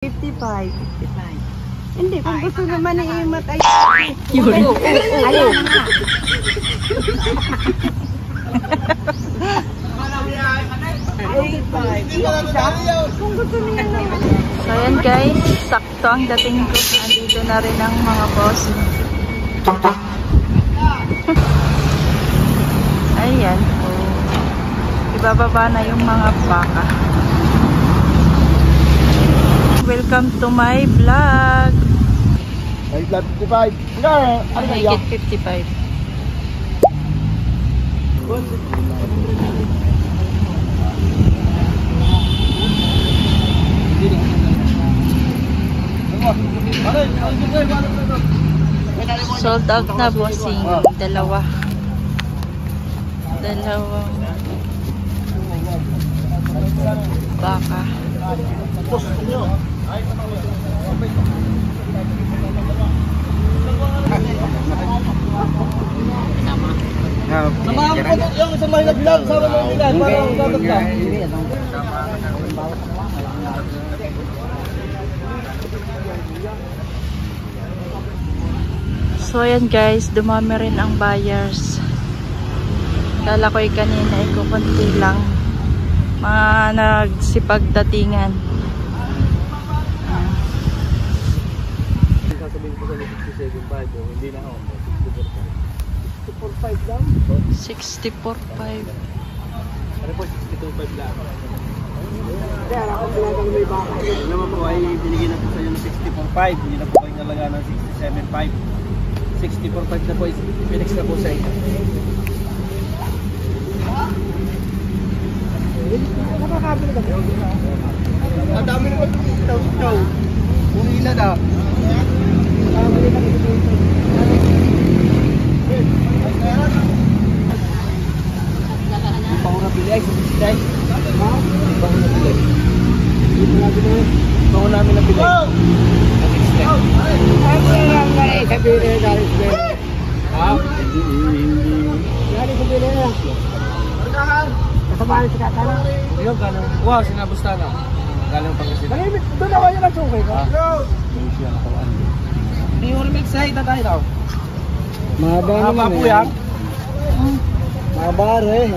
55. 55. Hindi, kung gusto naman ni Imat ay... Yun. Ayaw na nga. Kung gusto niya naman. So ayan guys, sakto ang dating ko. Andito na rin ang mga boss. Ayan. Ibababa na yung mga baka. Welcome to my vlog. May vlog 55. Nga, ano na yan? Make it 55. Sold out na bossing. Dalawang baka. Samahan ko yung sa mga vlog, sama mo nila para usagot ka. So ayan guys, dumami rin ang buyers. Kala ko kanina ay kukunti lang. Mga nagsipagdatingan. Sasabihin ko sa 67.5 hindi na ako. 64.5 lang? 64.5. Ano po, 62.5 lang. Kaya ako talagang may baka. Ano naman po ay binigyan na po sa inyo ng 64.5. Hindi na po kayo nalaga ng 67.5. 64.5 na po, pinix na po sa inyo. Nakakabili ka ba? Ang dami naman ito. Kung ilan na. Nakakabili ka ba? Bango na pili ay subscribe. Ha? Bango na pili. Bango namin na pili. Kasamahan si Katana. Yung gano'n. Wow, sinabusta na. Galing Pangasinan. Doon ako yung nagsukay ko. Hindi mo rin excited na tayo daw. Mahaba Mahaba po yan. Mahaba rin.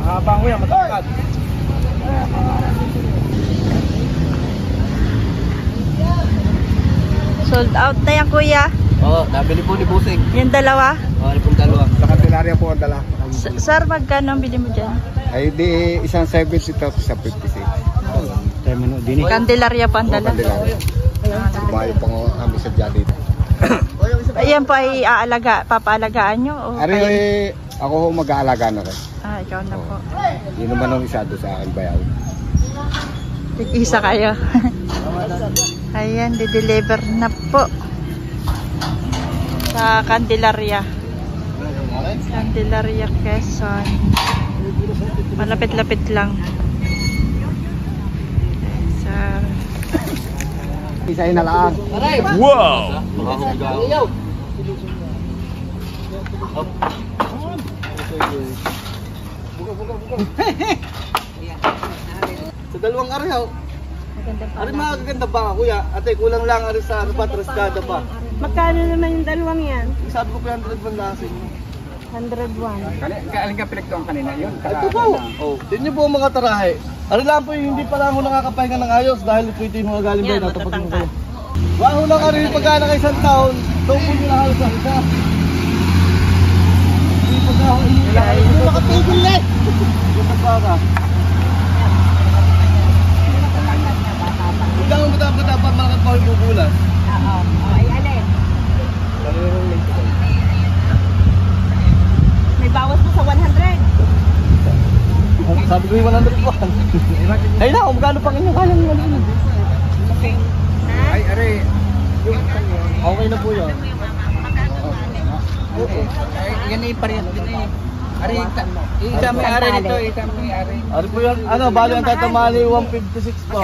Mahaba ko yan, matangkad. Sold out na yan kuya. Oo, nabili po ni Busing. Yung dalawa. Oo, ni pong dalawa. Sa kantilarya po ang dala. Sir, magkano ang bili mo dyan? Ay di isang 70 tapos sa 56. Tayo mo din eh. Candelaria pa ang dala. Bayo pa nga kami sa dyan dito. Ayan po ay papaalagaan nyo? O Ari, kayo? ako ho mag-aalaga na rin. Ah, ikaw na po. Yun naman ang isa doon sa akin bayaw. Isa kayo. Ayan, di-deliver na po. Sa Candelaria. Candelaria, Quezon. Malapit-lapit lang. Sa... Isa na lang. Wow! Sa dalawang araw. Ari magaganda pa kuya. Ate kulang lang ari sa patraskada pa. Magkano naman yung dalawang yan? Sabi ko pa 100 man lasin. 101. Kailan ka pinagtuang kanina yun? Ito po. Oh, din niyo po mga tarahe. Ari lang po yung hindi pa lang ako nakakapahinga ng ayos dahil ito yung mga galing ba natapos mo kayo. Waho lang ari pagkana kay isang taon. Doon po nila halos sa isa. Hindi pa ako hindi makatigil na. Yung para. Hindi ako matapos malakat pa yung bubulas. Oo. Ay, alin? May bawas mo sa 100. Sabi ko yung 101. Ay na, magkano pang inyo kaya ng 100? Okay. Ay, are. Okay na po yun. Okay. Yan ay parehas din eh. Ari, ika may ari nito, ika may ari. Ano po yan? Ano, bali ang tatamali 156 po.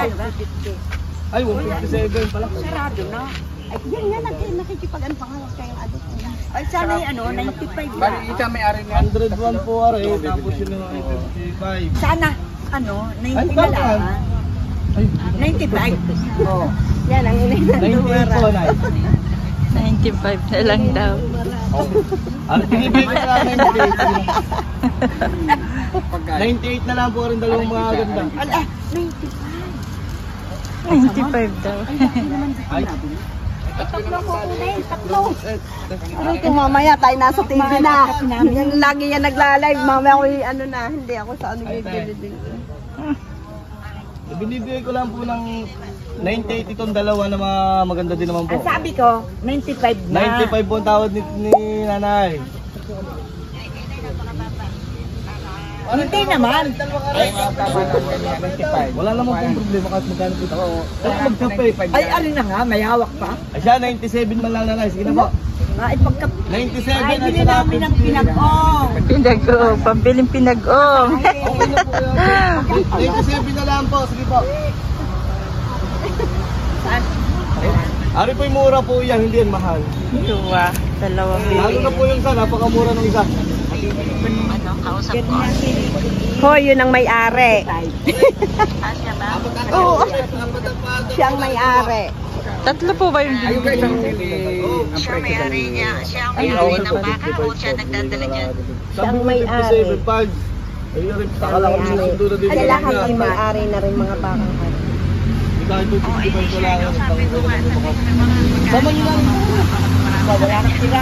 Ay, 157 pala. Sarado na. Ay, yan, nakikipag-ano pa nga kayong adult. Ay, sana yung 95 Bali, na. ika may ari na. 101 po are, tapos yun yung 55. Sana, 90 Ay, na bakit? lang. 95. Oo. Yan, ang inay na 98 po, Nay. 95 na lang daw. Ano binibigay ko na 98 na lang po rin dalawang mga ganda. Ala, 95 daw. Ay, tatlo po kunin, tatlo. Ano ito mamaya tayo nasa TV na. Yan lagi yan nagla-live. Mamaya ako ano na, hindi ako sa ano yung bibili. binibigay ko lang po ng 98 itong dalawa na mga maganda din naman po. Ang sabi ko, 95 na. 95 po ang tawad ni nanay. Hindi naman. Wala namang pong problema kahit magkano po ito. Ay, magkape. Ay, ano na nga, may hawak pa. Ay siya, 97 man lang nanay. Sige na po. Ay, pagka... 97 Ay, at bili saka namin ng 50. pinag-ong. Pinag-o, pambiling pinag-o. Okay na po yan. 97 na lang po. Sige po. Saan? Ari po yung mura po yan, hindi yan mahal. Dua, dalawang Lalo na po yung isa, napakamura ng isa. Hoy, yun ang may-ari. Oo. Siya ang may-ari. Tatlo po ba yung Ayun guys, ang may-ari niya. Siya ang may-ari ng baka o siya nagdadala dyan. Sabi mo may 57 pag. Ayun rin, saka lang kami susundo na din. Ay, lahat ay may-ari na rin mga bakang hari. Kahit po 55 ko lang. Sama nyo lang. Wala na sila.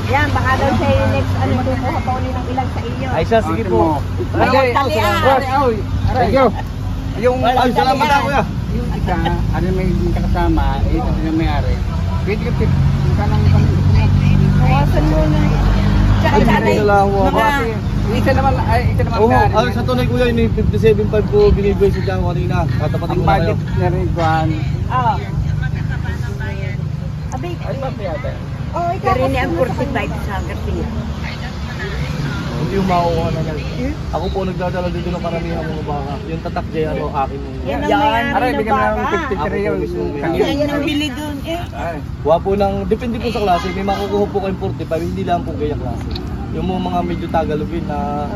Yan, baka daw siya yung next, ano, kukuha pa ulit ng ilang sa iyo. Ay siya, sige po. Ay, tali Thank you. Yung Ay, salamat na kuya. yung isa, ano may kasama, ito din ang may-ari. Pwede ka tip, ka lang Kawasan mo na. Tsaka Ay, sa hindi na lang ako. Isa naman Oo, may-ari. sa tunay kuya, yung 57.5 ko binibigay sa dyan kanina. Katapatin Ang ko na kayo. budget na rin kuhan. Oo. Abay, Ay, ba yata? oh, ikaw. Pero niya ang 45 sa Garcia. Hindi yung makukuha na lang. Ako po nagdadala dito ng karamihan mga baka. Yung tatak dyan, ano, akin yung... Yan ang may-ari Aray, ng bigyan mo ng baka. 53 yun. Yan ang bili dun eh. Ay. Kuha po ng, depende po sa klase, may makukuha po kayong 45, hindi lang po kaya klase. Yung mga medyo tagalogin na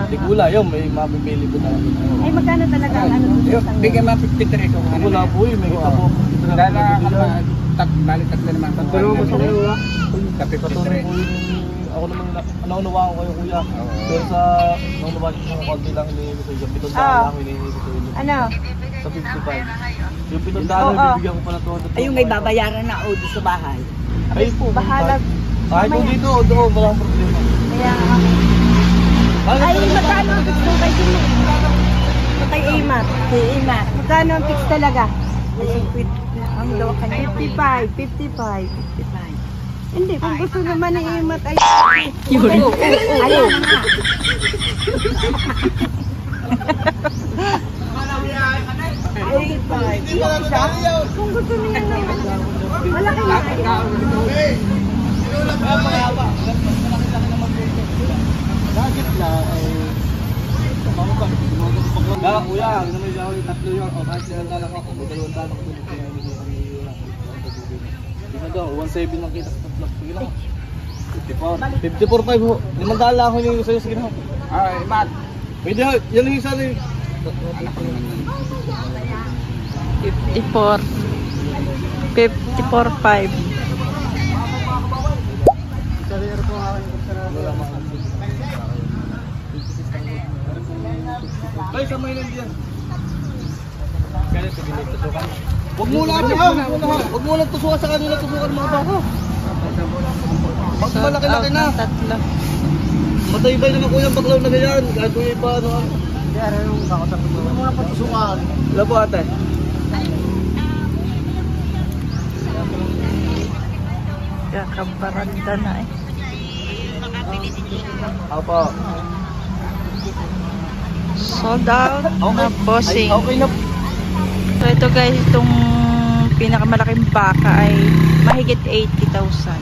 tigula, yun, may mapipili po talaga. Ay, magkano talaga ang ano dun Yun, sa bigyan mo ng 53 kung ano. Wala po yun, may kita po. Dala ka ba? Balik tatlo naman. Pero gusto ko yun, Kape patuloy po 53. yung, ako naman, naunawaan ko kayo kuya. Pero sa, naunawaan ko sa konti lang hinihingi ko sa pitong daan lang hinihingi ko sa inyo. Ano? Sa 55. Yung pitong daan bibigyan ko pa na 200. Ay, yung may babayaran na o doon sa bahay. Ay po, Bahala. kahit po dito o doon, walang problema. Kaya nga. Ay, magkano ang fix mo kay Jimmy? Kay Imat. Kay Imat. Magkano ang fix talaga? Ang daw kanya. 55. 55. Hindi, kung gusto naman ni Imat ay... Yun. Ayun na nga. Kung gusto niya naman. Malaki na. Bakit na ay Kaya kuya, naman siya ulit tatlo yun. O kahit silang talak ako, may dalawang talak ko. Hindi na daw, 1.7 lang kita sa tatlo. Sige lang. 54.5 ho. 5 dala ako yung sa'yo. Sige na ho. Ay, Matt. Pwede ho, yan yung isa na yun. 54. 54.5. Ay, sa may nandiyan. Kaya sa binit tusukan. Huwag mo lang ha. Huwag mo lang tusukan sa kanila, tusukan mga baka. Pag malaki-laki na. Tatlo. Matay-bay naman kuya ang baklaw na ganyan. Kahit kuya iba ano. Kaya yung kakasap mo. Huwag mo lang patusukan. Wala po ate. Kakabaranda na eh. Opo. Sold out na bossing. Ay, okay na. So ito guys, itong pinakamalaking baka ay mahigit 80,000.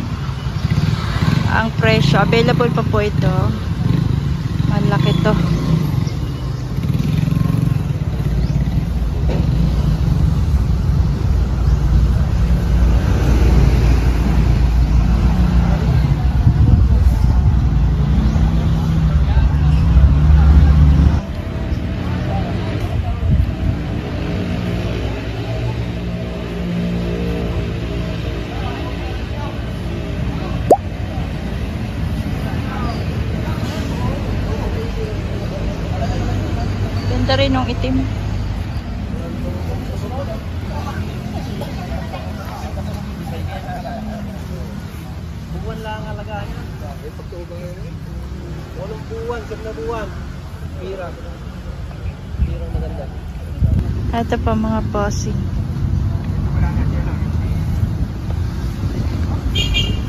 Ang presyo, available pa po ito. Malaki to. pinong itim. Buwan lang ang alagaan niya. Pagtuubang yun. 8 buwan, 7 na buwan. Pirang maganda. Ito pa mga bossing.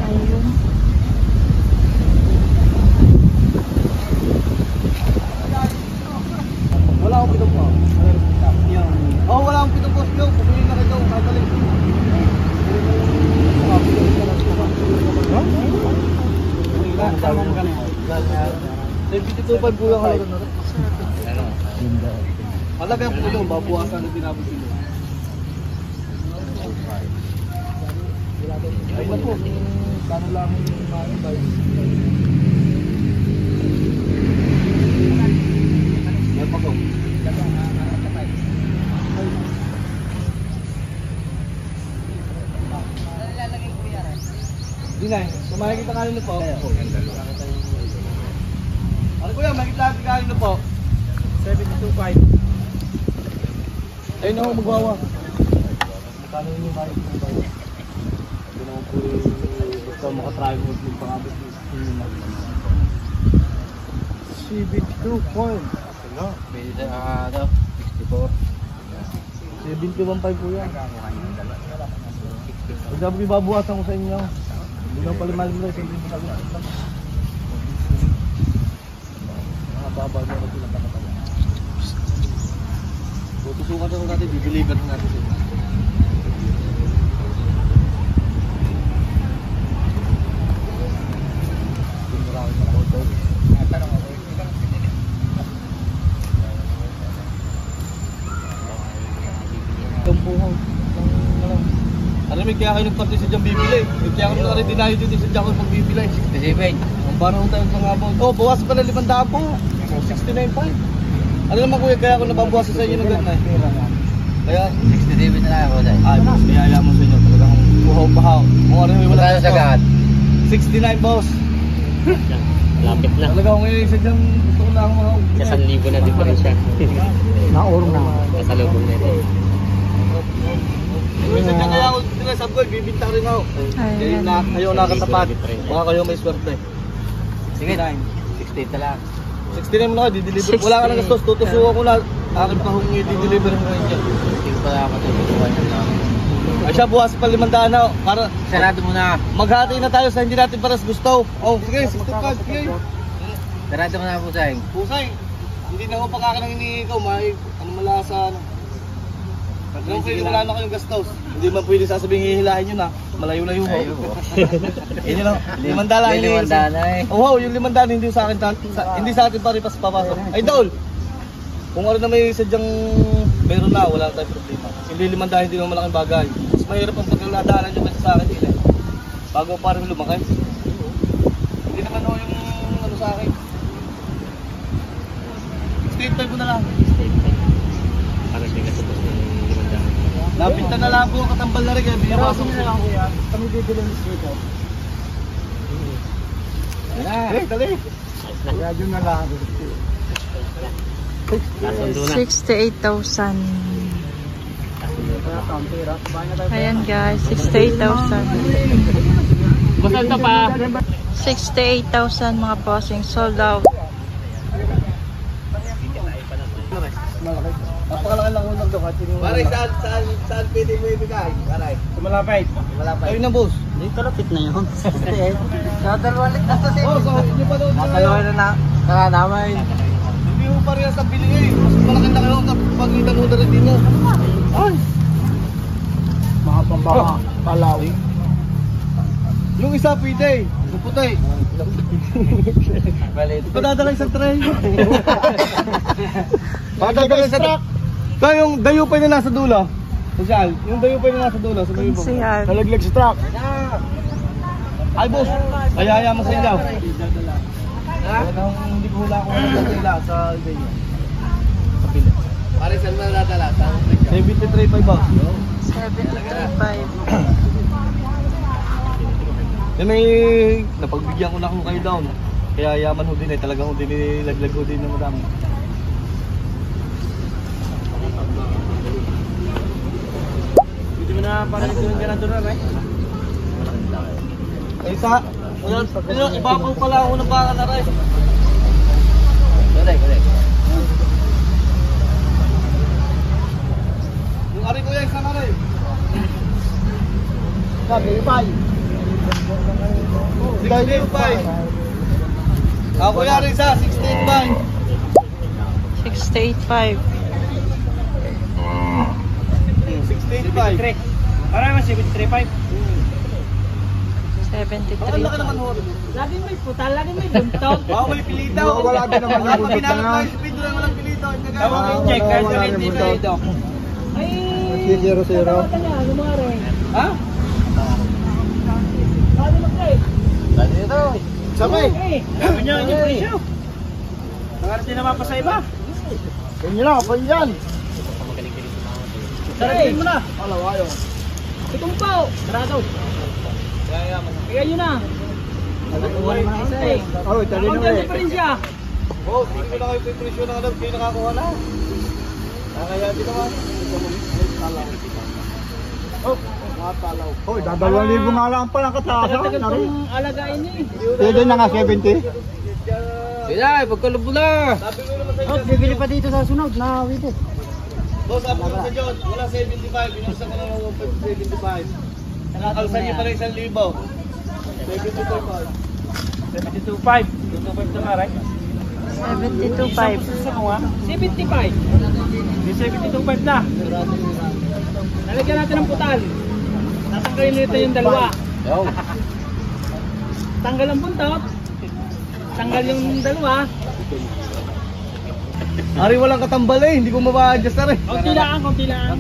Ayun. Wala akong pitong po. Oh, wala akong pitong po. Pumili na kayo. Kagaling. $72.5 po yung halaga na rin. Halaga po yung babuwasan na tinapos sila. Ay na po, kano lang yung mga tayo. Yan pa po. Hindi na eh. Kung makikita kanino po. Ano po yan? Makikita kanino po. 72.5. Ayun ako magwawa. Magkano yung kahit mo ba? Hindi naman po basta makatry mo yung pangabot mo. 72.5. Ano? 64. 71.5 po yan. Pag sabi ko babuhasan ko sa inyo. Hindi lang pala malim lang. Hindi mo sabi lang. Mga babag na sila kapatid. Tutusukan na natin, i-deliver natin sila. Tumpuhang. Alam kaya kayo nagparte sa dyan bibili. Kaya ako na rin dinayo dito sa dyan pag bibili. 67. Ang parang tayo sa nga po. Oh, bawas pa na 500 po. 69.5. Ano naman kuya, kaya ako nababawas sa inyo ng ganun. Kaya 67 na lang ako dahil. Ay, boss, kaya mo sa inyo. Talagang buhaw-bahaw. Kung ano yung wala sa gahan. 69 boss. Lapit na. Talaga ako ngayon isa dyan. Gusto ko lang mga. Sa 1,000 na diferensya. Naurong na. Sa lubong na ito. Isa dyan kaya ako sabi ko, bibinta rin ako. Kayo nakatapat. Baka kayo may swerte. Sige, 68 na lang. 69 mo na kayo, di-deliver. Wala ka na gastos, tutusukan ko na. Akin pa kung i-deliver mo rin dyan. Sige pa ako tutusukan niya na. Ay siya, bukas pa 500 na. Para Sarado mo na. maghati na tayo sa hindi natin paras gusto. Oh, sige, 65. Sige. Sarado mo na po sa'yo. Pusay, hindi na ako pagkakanang hinihingi ikaw. Ano malasa. Kung pwede wala na kayong gastos. Hindi man pwede sasabihin hihilahin yun ha. Malayo-layo ho. Yun yun lang. 500 lang hinihingi. 500 na eh. Oh, yung 500 hindi sa akin, hindi sa atin paripas papasok. Ay, Dol! Kung ano na may sadyang meron na, wala tayong problema. Hindi 500 hindi naman malaking bagay. Mas mahirap ang pagkaladaanan nyo kasi sa akin din eh. Bago pa rin lumaki. Hindi naman ho yung ano sa akin. 65 ko na lang. Para siya katapos ng 500. Lapit na lang po ang katambal na rin kaya binabasan ko na lang kuya. Kami bibili ng dito. Dali. Radyo na lang. 68,000. Ayan guys, 68,000. Basta ito pa. 68,000 mga bossing, sold out. Napakalaki lang unang daw kahit yung... Paray, saan pwede mo ibigay? Paray. Malapit. Ayun na boss. Hindi, kalapit na yun. Nadalwalit na sa sa'yo. So, hindi pa doon. Nadalwalit na namin. Hindi mo parehas ang bili eh. Mas malaki na kayo ang pagitan mo na rin din mo. Ay! Mga pambaka. Palaw. Yung isa pwede. Yung puti. Padadalay sa tray. Padadalay sa truck. Kaya yung dayupay na nasa dulo. Social, yung dayupay na nasa dulo. Siyan. Nalaglag sa truck. Ay boss, ayaya mo sa ilaw. Hindi ko hula akong nagdadala sa ilaw. Sa pila. Pare saan mo nadala? 73.5 boss. 73.5. May napagbigyan ko na kung kayo down. Kaya yaman ho din eh. Talagang ho din nilaglag ho din na madami. ganito na rin. Isa. Ibabaw pala ako ng baka na rin. Correct. Yung ari ko yan, isa na rin. Sabi, 68.5. Ako yan isa, 68.5. 685. 68.5. Para naman 73.5. 73. Bakit laki naman ho? Lagi may putal, lagi may buntot. Baka may pilitaw. Wala din naman yung buntot na nga. Speed lang walang pilitaw. Tama ko check. Kahit sa hindi na ito. Ay, 0-0. Ha? Dali ito. Sabay. Sabi niya yung presyo. Nakarating naman pa sa iba. Ganyan lang, kapal yan. Sarapin mo na. Alawayo. itong po. Sarado. Kaya yun na. Oh, tali na Ang diferensya. Oh, hindi ko na kayo presyo na alam. Kayo nakakuha na. Kaya din naman. Oh, matalaw. Hoy, 2,000 nga lang pala katasa. Tagal kong alagain eh. Pwede na nga 70. Sila, pagkalubo na. Oh, bibili pa dito sa sunod na wito. Boss, sabi ko sa John, wala 75. Binusa ko na ng 1.75. Alsan niyo pa rin 1,000. 72.5 na nga, right? 72.5. 75. May 72.5 na. Nalagyan natin ng putal. Tatanggalin nito yung dalawa. Tanggal ang buntot. Tanggal yung dalawa. Ari, walang katambal eh. Hindi ko mapa-adjust na rin. Konti lang. Konti lang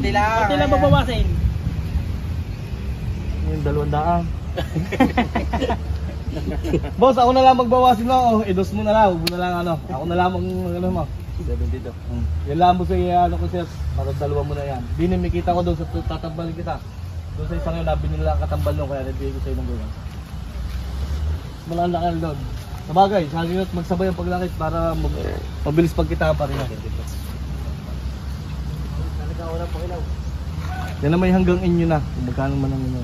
babawasin. Yung 200. Boss, ako na lang magbawasin mo. Edos mo na lang. Huwag mo na lang ano. Ako na lang ano mo. 72. Yan lang mo sa ano ko sir. Para dalawa mo na yan. Dinimikita ko doon sa tatambalin kita. Doon sa isang yun, nabili nila ang katambal doon. Kaya nabili ko sa'yo ng gano'n. Malaan lang doon. Sabagay, sabi nyo magsabay ang paglakit para mabilis pagkita pa rin natin. Yan na may hanggang inyo na. Kung magkano man ang inyo.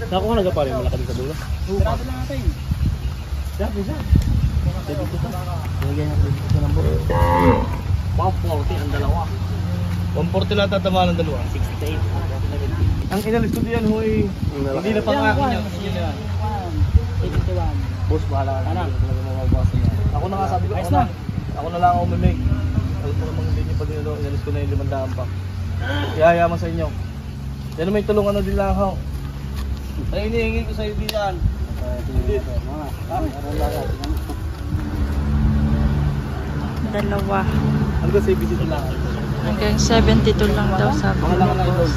Saan ko ka nagapari? Malaki din sa dulo? Sarado lang natin. Bisa. Dito pa. Lagyan natin dito ng buo. 140 ang dalawa. 140 lang tatama ng dalawa. 68. Ang inalis ko diyan huy. Hindi na pang akin yan. Inyo na yan. 81. Boss, bahala ka na. Hindi talaga mababawasan yan. Ako na nga sabi ko. Ako na lang ako mamig. Alam ko namang hindi nyo pa din ito. Inalis ko na yung 500 pa. Iyayaman sa inyo. Yan may tulungan na din lang ako. Ay, inihingi ko sa'yo din yan. Dalawa. Hanggang sa ibig dito lang. Hanggang 72 lang daw sabi Mga lang ni na boss.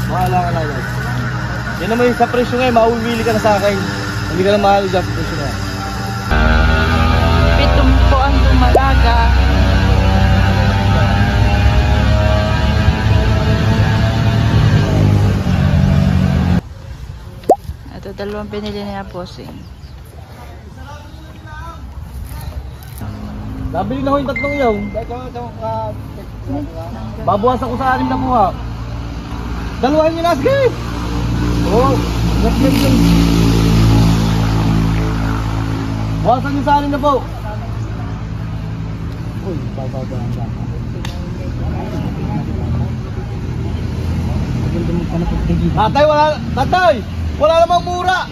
Mga lang na yun. Yan naman yung sa presyo ngayon, mauwili ka na sa akin. Hindi ka na mahal dyan sa presyo na. 7 po ang dumalaga. Ito dalawang binili niya bossing. Nabili na ho yung tatlong yaw. Babawasan ko sa 6 na buha. Dalawahin nyo na, sige! Oo, bawasan nyo sa 6 na po. Uy, bababa ang baka. Tatay, wala namang mura!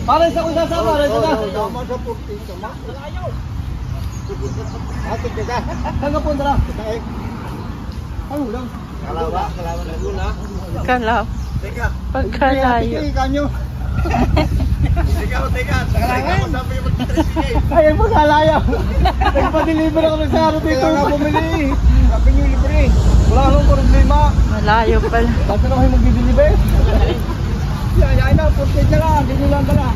Parang sa kung sasama, sama sa purti, sama. Ayaw. Atik ka. Hanggang punta na. Ano lang? Kalawa na gula. Kalaw. Teka. Pagkalayo. Kanyo. Teka. Kalawan. Sabi yung mag-3 Ay, pagkalayo. Nagpa-deliver ako ng saro dito. Kaya nga bumili. Sabi nyo libre. Wala nang problema. Malayo pala. Ba't na kayo mag-deliver? Ay na, purti na lang. Hindi nyo lang pala.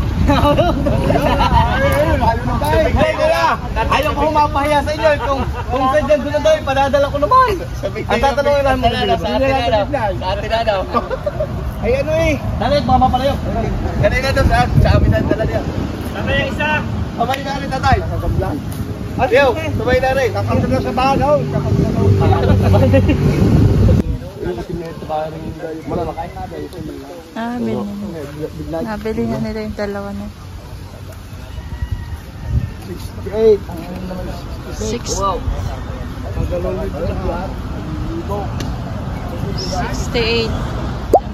Ayaw ko humapahiya sa inyo. Kung sadyan ko na daw, padadala ko naman. Ang tatanungin lang mo. Sa atin na daw. Ay ano eh. Dalit, baka mapalayo. Kanina daw sa amin ang dala niya. Sabay na rin, tatay. Adiyo, sabay na rin. Kakanta na sa bahan, ho. Nabili na nila yung dalawa na. 68. 6. Wow. 68.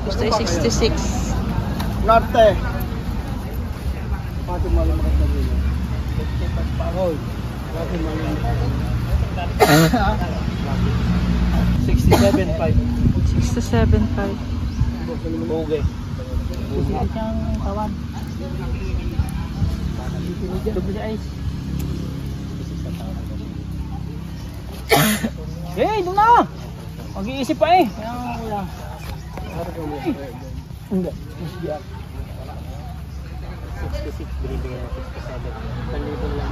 Gusto ay 66. Norte. Pati malam maganda din. Parol. Pati malam. 67.5. 67.5. Okay. Isang tawan. Eh, doon na! Mag-iisip pa eh. Enggak. 66, binibigyan na 67. 1,000 lang.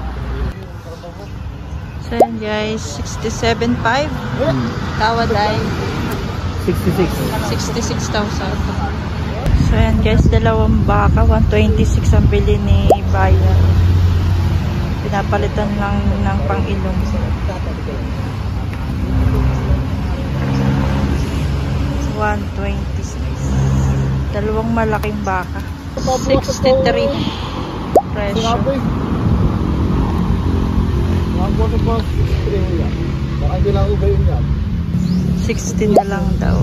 So yan guys, 67.5. Tawad ay 66,000. So yan guys, dalawang baka, 126 ang bili ni Bayan. Pinapalitan lang ng pang-ilong. 126. Dalawang malaking baka. 63 presyo. Baka hindi lang ubay yun yan. 60 na lang daw.